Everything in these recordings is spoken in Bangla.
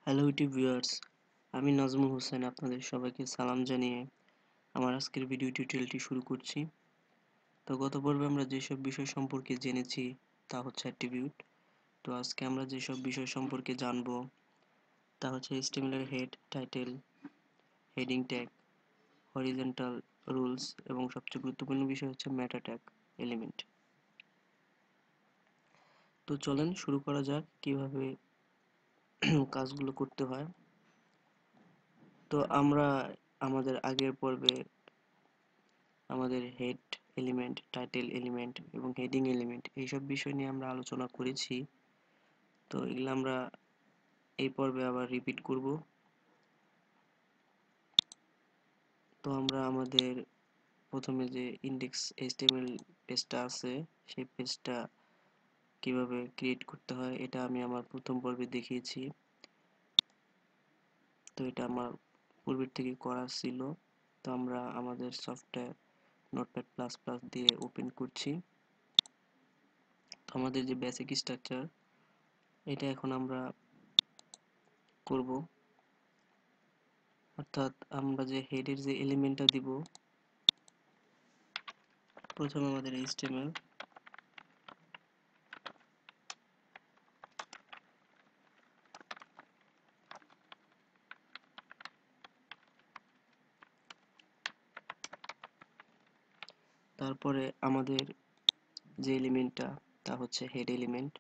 হ্যালো ইউটিউব ভিউয়ার্স, আমি নাজমুল হোসেন আপনাদের সবাইকে সালাম জানিয়ে আমার আজকের ভিডিও টিউটোরিয়ালটি শুরু করছি। তো গত পর্বে আমরা যেসব বিষয় সম্পর্কে জেনেছি তা হচ্ছে অ্যাট্রিবিউট। তো আজকে আমরা যেসব বিষয় সম্পর্কে জানব তা হচ্ছে HTML এর head, title, heading tag, horizontal rules এবং সবচেয়ে গুরুত্বপূর্ণ বিষয় হচ্ছে মেটা ট্যাগ এলিমেন্ট। তো চলেন শুরু করা যাক কিভাবে কাজগুলো করতে হয়। তো আমরা আমাদের আগের পর্বে আমাদের হেড এলিমেন্ট, টাইটেল এলিমেন্ট এবং হেডিং এলিমেন্ট এইসব বিষয় নিয়ে আমরা আলোচনা করেছি। তো এগুলো আমরা এই পর্বে আবার রিপিট করব। তো আমরা আমাদের প্রথমে যে ইন্ডেক্স এইচটিএমএল পেজটা আছে সেই পেজটা কিভাবে ক্রিয়েট করতে হয় এটা আমি আমার প্রথম পর্বে দেখিয়েছি। তো এটা আমার পূর্বের থেকে করা ছিল। তো আমরা আমাদের সফটওয়্যার নোটপ্যাড প্লাস প্লাস দিয়ে ওপেন করছি। তো আমাদের যে বেসিক স্ট্রাকচার এটা এখন আমরা করব, অর্থাৎ আমরা যে হেডের যে এলিমেন্টটা দিব প্রথমে আমাদের HTML, তারপরে আমাদের যে এলিমেন্টটা তা হচ্ছে হেড এলিমেন্ট,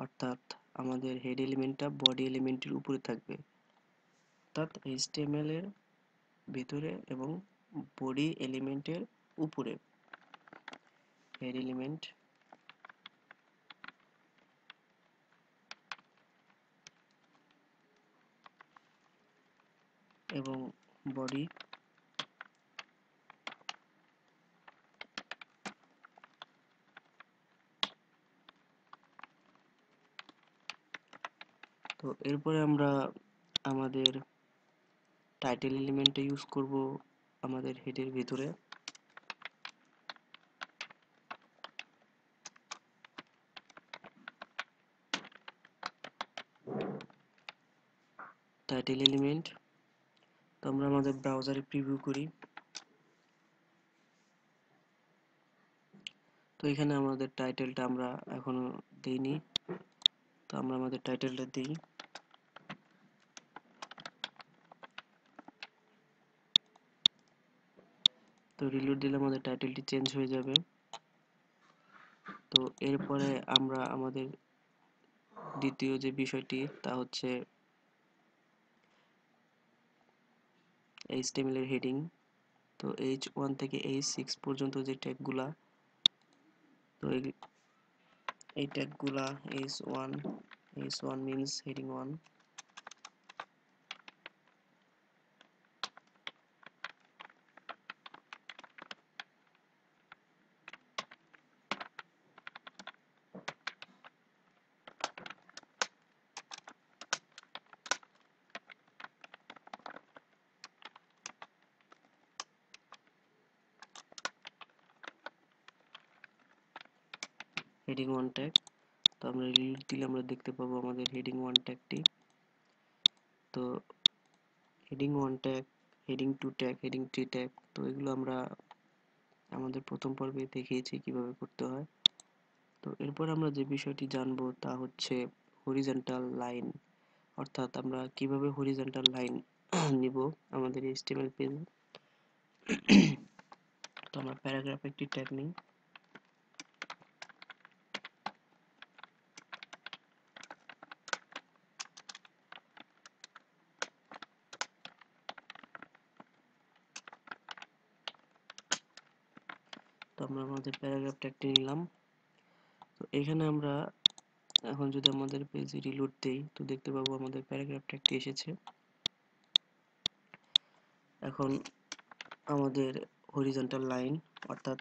অর্থাৎ আমাদের হেড এলিমেন্টটা বডি এলিমেন্টের উপরে থাকবে, অর্থাৎ HTML এর ভিতরে এবং বডি এলিমেন্টের উপরে হেড এলিমেন্ট এবং বডি। তো এরপরে আমরা আমাদের টাইটেল এলিমেন্টটা ইউজ করব আমাদের হেডের ভিতরে। টাইটেল এলিমেন্ট, তো আমরা আমাদের ব্রাউজারে প্রিভিউ করি। তো এখানে আমাদের টাইটেলটা আমরা এখনো দেইনি, তো আমরা আমাদের টাইটেলটা দিই। তো রিলোড দিলে আমাদের টাইটেলটি চেঞ্জ হয়ে যাবে। তো এরপরে আমরা আমাদের দ্বিতীয় যে বিষয়টি তা হচ্ছে HTML এর হেডিং। তো H1 থেকে H6 পর্যন্ত যে ট্যাগগুলা, তো এই ট্যাগগুলা H1 means heading 1, heading 1 tag. তো আমরা রিলোড দিলে আমরা দেখতে পাবো আমাদের হেডিং 1 ট্যাগটি। তো heading 1 tag, heading 2 tag, heading 3 tag, তো এগুলো আমরা আমাদের প্রথম পর্বে দেখিয়েছি কিভাবে করতে হয়। তো এরপর আমরা যে বিষয়টি জানবো তা হচ্ছে হরিজন্টাল লাইন, অর্থাৎ আমরা কিভাবে হরিজন্টাল লাইন নিব আমাদের HTML পেজে। তো আমরা প্যারাগ্রাফ একটি ট্যাগ নিই। তো আমরা আমাদের প্যারাগ্রাফ ট্যাগটি নিলাম। তো এখানে আমরা এখন যদি আমাদের পেজে রিলোড দেই তো দেখতে পাবো আমাদের প্যারাগ্রাফ ট্যাগটি এসেছে। এখন আমাদের হরিজন্টাল লাইন অর্থাৎ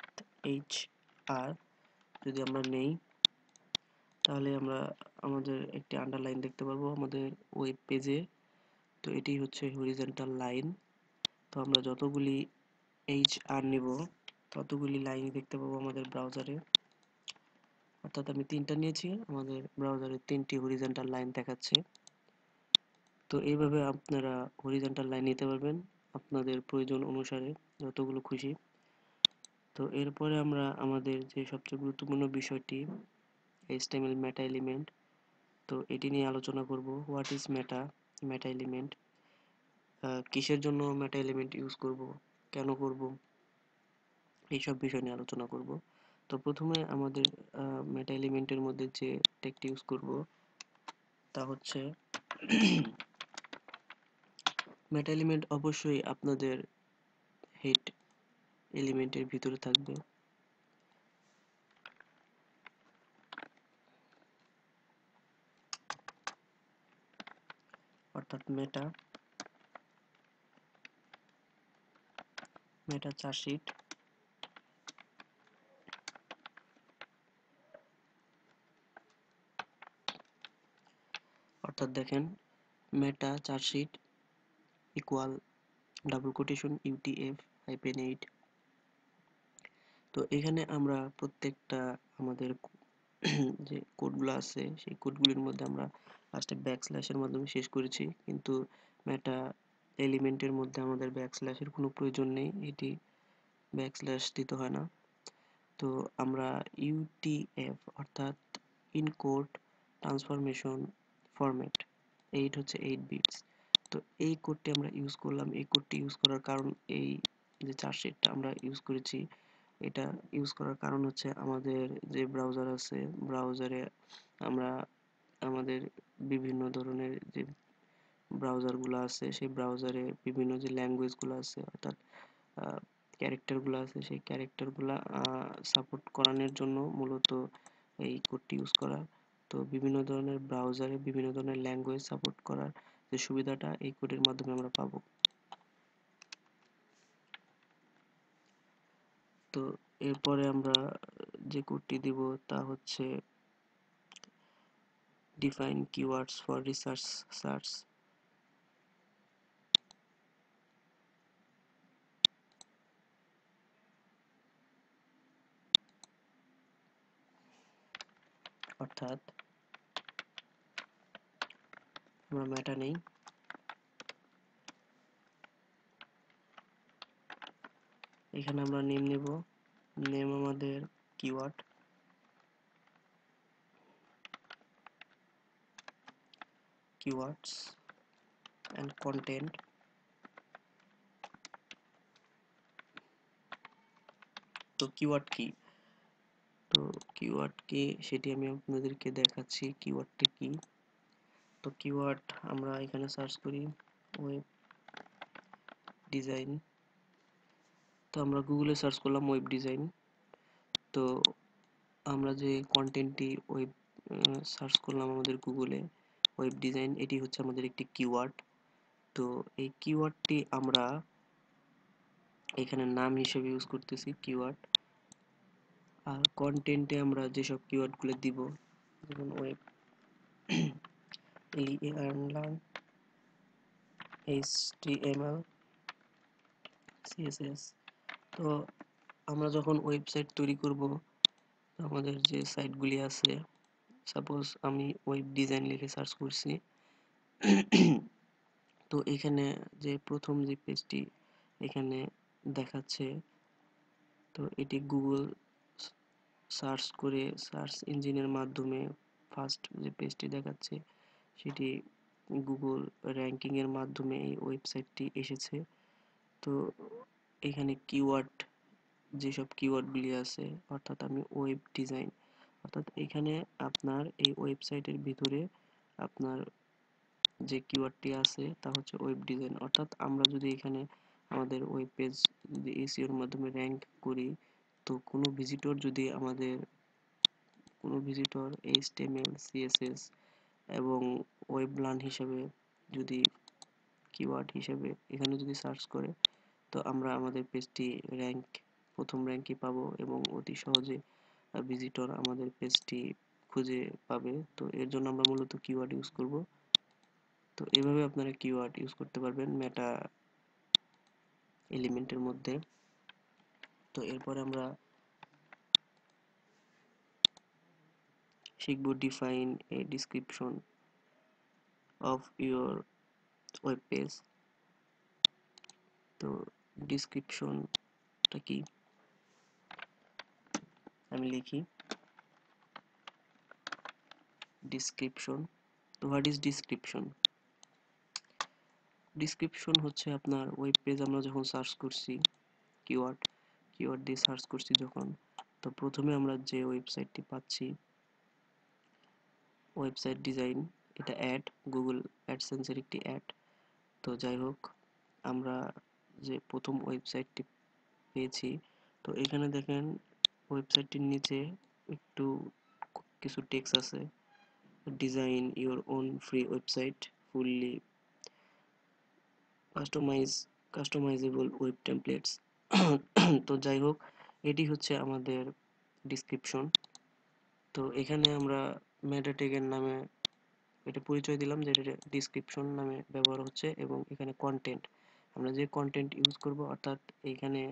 HR যদি আমরা নেই তাহলে আমরা আমাদের একটি আন্ডারলাইন দেখতে পারবো আমাদের ওয়েব পেজে। তো এটি হচ্ছে হরিজন্টাল লাইন। তো আমরা যতগুলি HR নিব ততগুলি লাইন দেখতে পাবো আমাদের ব্রাউজারে, অর্থাৎ আমি 3টা নিয়েছি, আমাদের ব্রাউজারে 3টি হরিজন্টাল লাইন দেখাচ্ছে। তো এইভাবে আপনারা হরিজন্টাল লাইন নিতে পারবেন আপনাদের প্রয়োজন অনুসারে, যতগুলো খুশি। তো এরপরে আমরা আমাদের যে সবচেয়ে গুরুত্বপূর্ণ বিষয়টি HTML মেটা এলিমেন্ট, তো এটি নিয়ে আলোচনা করব। What is meta, meta element, কিসের জন্য মেটা এলিমেন্ট ইউজ করব, কেন করব, এইসব বিষয় নিয়ে আলোচনা করব। তো প্রথমে আমাদের মেটা এলিমেন্টের মধ্যে যে ট্যাগটি ইউজ করব তা হচ্ছে মেটা এলিমেন্ট অবশ্যই আপনাদের হেড এলিমেন্টের ভিতরে থাকবে। অর্থাৎ মেটা চার্টশিট, অর্থাৎ দেখেন মেটা চার্টশিট ইকুয়াল ডাবল কোটেশন UTF-8। তো এখানে আমরা প্রত্যেকটা আমাদের যে কোডগুলো আছে সেই কোডগুলির মধ্যে আমরা লাস্টে ব্যাকস্ল্যাশের মাধ্যমে শেষ করেছি, কিন্তু মেটা এলিমেন্টের মধ্যে আমাদের ব্যাকস্ল্যাশের কোনো প্রয়োজন নেই, এটি ব্যাকস্ল্যাশ দিতে হয় না। তো আমরা UTF অর্থাৎ ইনকোড ট্রান্সফরমেশন ফরম্যাট 8 হচ্ছে 8 বিটস। তো এই কোডটি আমরা ইউজ করলাম। এই কোডটি ইউজ করার কারণ, এই যে চার্টশিটটা আমরা ইউজ করেছি এটা ইউজ করার কারণ হচ্ছে আমাদের যে ব্রাউজার আছে ব্রাউজারে আমরা আমাদের বিভিন্ন ধরনের যে ব্রাউজারগুলো আছে সেই ব্রাউজারে বিভিন্ন যে ল্যাঙ্গুয়েজগুলো আছে অর্থাৎ ক্যারেক্টারগুলো আছে সেই ক্যারেক্টারগুলো সাপোর্ট করানোর জন্য মূলত এই কোডটি ইউজ করা। তো বিভিন্ন ধরনের ব্রাউজারে বিভিন্ন ধরনের ল্যাঙ্গুয়েজ সাপোর্ট করার যে সুবিধাটা এই কোডের মাধ্যমে আমরা পাবো। তো এরপরে আমরা যে কোডটি দিব তা হচ্ছে define keywords for research search. অর্থাৎ আমরা মেটা নেই, এখানে আমরা নেম নেব, নেম আমাদের কিওয়ার্ড, কিওয়ার্ডস অ্যান্ড কন্টেন্ট। তো কিওয়ার্ড কি, তো কিওয়ার্ড কি সেটি আমি আপনাদেরকে দেখাচ্ছি কিওয়ার্ডটি কি। তো কিওয়ার্ড আমরা এখানে সার্চ করি ওয়েব ডিজাইন, তো আমরা গুগলে সার্চ করলাম ওয়েব ডিজাইন। তো আমরা যে কন্টেন্টটি ওয়েব সার্চ করলাম আমাদের গুগলে ওয়েব ডিজাইন, এটি হচ্ছে আমাদের একটি কিওয়ার্ড। তো এই কিওয়ার্ডটি আমরা এখানে নাম হিসেবে ইউজ করতেছি কিওয়ার্ড, আর কন্টেন্টে আমরা যেসব কিওয়ার্ডগুলো দিব যেমন ওয়েব LEARN HTML CSS। তো আমরা যখন ওয়েবসাইট তৈরি করব আমাদের যে সাইটগুলি আছে, সাপোজ আমি ওয়েব ডিজাইন লিখে সার্চ করছি, তো এখানে যে প্রথম যে পেজটি এখানে দেখাচ্ছে, তো এটি গুগল সার্চ করে সার্চ ইঞ্জিনের মাধ্যমে ফার্স্ট যে পেজটি দেখাচ্ছে সেটি গুগল র্যাঙ্কিং এর মাধ্যমে এই ওয়েবসাইটটি এসেছে। তো এখানে কিওয়ার্ড, যেসব কিওয়ার্ডগুলি আছে অর্থাৎ আমি ওয়েব ডিজাইন, অর্থাৎ এখানে আপনার এই ওয়েবসাইটের ভিতরে আপনার যে কিওয়ার্ডটি আছে তা হচ্ছে ওয়েব ডিজাইন। অর্থাৎ আমরা যদি এখানে আমাদের ওয়েব পেজ যদি এসইওর মাধ্যমে র্যাঙ্ক করি, তো কোনো ভিজিটর যদি আমাদের কোনো ভিজিটর HTML CSS এবং ওয়েব লার্ন হিসেবে যদি কিওয়ার্ড হিসেবে এখানে যদি সার্চ করে, তো আমরা আমাদের পেজটি র্যাঙ্ক প্রথম র্যাঙ্কই পাবো এবং অতি সহজে ভিজিটর আমাদের পেজটি খুঁজে পাবে। তো এর জন্য আমরা মূলত কিওয়ার্ড ইউজ করব। তো এভাবে আপনারা কিওয়ার্ড ইউজ করতে পারবেন মেটা এলিমেন্টের মধ্যে। তো এরপর আমরা শিখব define a description of your web page. তো ডিসক্রিপশনটা কি, আমি লিখি ডিসক্রিপশন। তো হোয়াট ইজ ডিসক্রিপশন? ডিসক্রিপশন হচ্ছে আপনার ওয়েব পেজ আমরা যখন সার্চ করছি, কিওয়ার্ড কিওয়ার্ড দিয়ে সার্চ করছি যখন, তো প্রথমে আমরা যে ওয়েবসাইটটি পাচ্ছি, ওয়েবসাইট ডিজাইন, এটা অ্যাড, গুগল অ্যাডসেন্সের একটি অ্যাড। তো যাই হোক, আমরা যে প্রথম ওয়েবসাইটটি পেয়েছি, তো এখানে দেখেন ওয়েবসাইটটির নিচে একটু কিছু টেক্সট আছে, design your own free website fully customisable web templates. তো যাই হোক, এটি হচ্ছে আমাদের ডিসক্রিপশন। তো এখানে আমরা মেটা ট্যাগের নামে এটা পরিচয় দিলাম যে এটা ডিসক্রিপশন নামে ব্যবহার হচ্ছে, এবং এখানে কন্টেন্ট, আমরা যে কন্টেন্ট ইউজ করব, অর্থাৎ এইখানে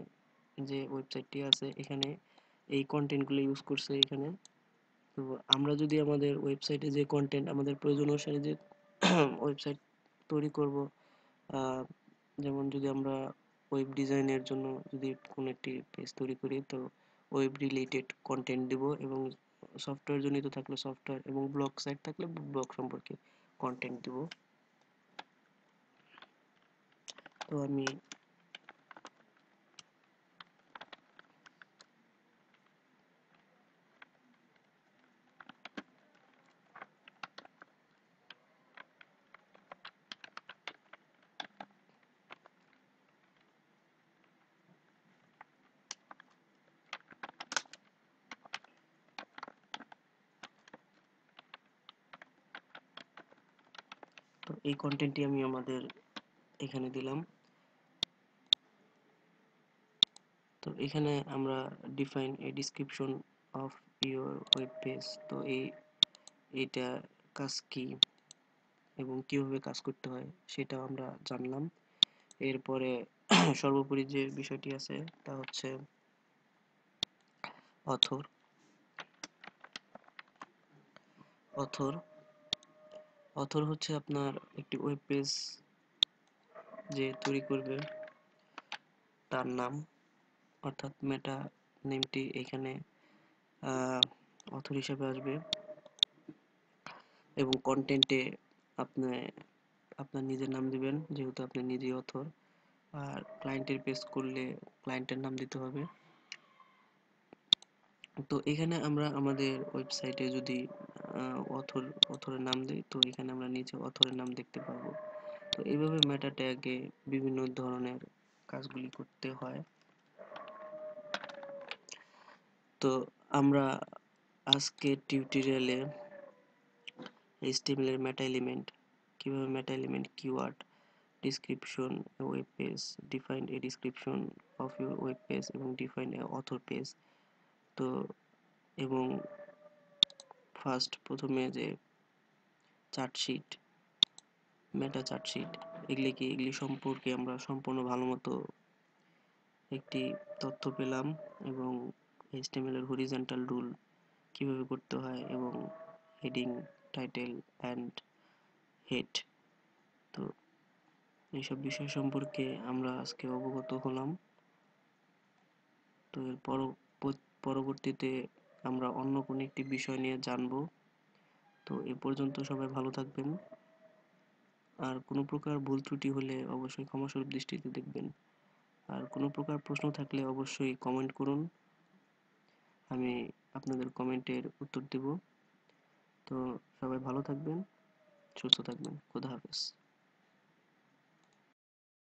যে ওয়েবসাইটটি আছে এখানে এই কন্টেন্টগুলো ইউজ করছে এখানে। তো আমরা যদি আমাদের ওয়েবসাইটে যে কন্টেন্ট আমাদের প্রয়োজন অনুসারে যে ওয়েবসাইট তৈরি করব, যেমন যদি আমরা ওয়েব ডিজাইনের জন্য যদি কোনো একটি পেজ তৈরি করি, তো ওয়েব রিলেটেড কন্টেন্ট দেব, এবং সফটওয়্যার জনিত থাকলে সফটওয়্যার, এবং ব্লগ সাইট থাকলে ব্লগ সম্পর্কে কন্টেন্ট দেব। তো আমি তো এই কন্টেন্টটি আমি আমাদের এখানে দিলাম। তো এখানে আমরা define a description of your web page. তো এইটা কাজ কি এবং কিভাবে কাজ করতে হয় সেটাও আমরা জানলাম। এরপরে সর্বোপরি যে বিষয়টি আছে তা হচ্ছে অথর। অথর অথর হচ্ছে আপনার একটি ওয়েব পেজ যে তৈরি করবে তার নাম, অর্থাৎ মেটা নেমটি এখানে অথর হিসেবে আসবে, এবং কন্টেন্টে আপনি আপনার নিজের নাম দিবেন যেহেতু আপনি নিজেই অথর, আর ক্লায়েন্টের পেজ করলে ক্লায়েন্টের নাম দিতে হবে। তো এখানে আমরা আমাদের ওয়েবসাইটে যদি অথরের নাম দিই, তো এখানে আমরা নিচে অথরের নাম দেখতে পাবো। তো এইভাবে মেটা ট্যাগে বিভিন্ন ধরনের কাজগুলি করতে হয়। তো আমরা আজকের টিউটোরিয়ালে HTML এর মেটা এলিমেন্ট, কিভাবে meta element, keyword, description a web page, define a description of your web page এবং define a author page। তো এবং প্রথমে যে চার্টশিট, মেটা চার্টশিট, এগুলি সম্পর্কে আমরা সম্পূর্ণ ভালো মতো একটি তথ্য পেলাম, এবং HTML এর হরিজন্টাল রুল কিভাবে করতে হয়, এবং হেডিং, টাইটেল অ্যান্ড হেড, তো এইসব বিষয় সম্পর্কে আমরা আজকে অবগত হলাম। তো এর পরবর্তীতে আমরা অন্য কোনো একটি বিষয় নিয়ে জানবো। তো এ পর্যন্ত সবাই ভালো থাকবেন, আর কোনো প্রকার ভুল ত্রুটি হলে অবশ্যই ক্ষমাসুলভ দৃষ্টিতে দেখবেন, আর কোনো প্রকার প্রশ্ন থাকলে অবশ্যই কমেন্ট করুন, আমি আপনাদের কমেন্টের উত্তর দেব। তো সবাই ভালো থাকবেন, সুস্থ থাকবেন, খোদা হাফেজ।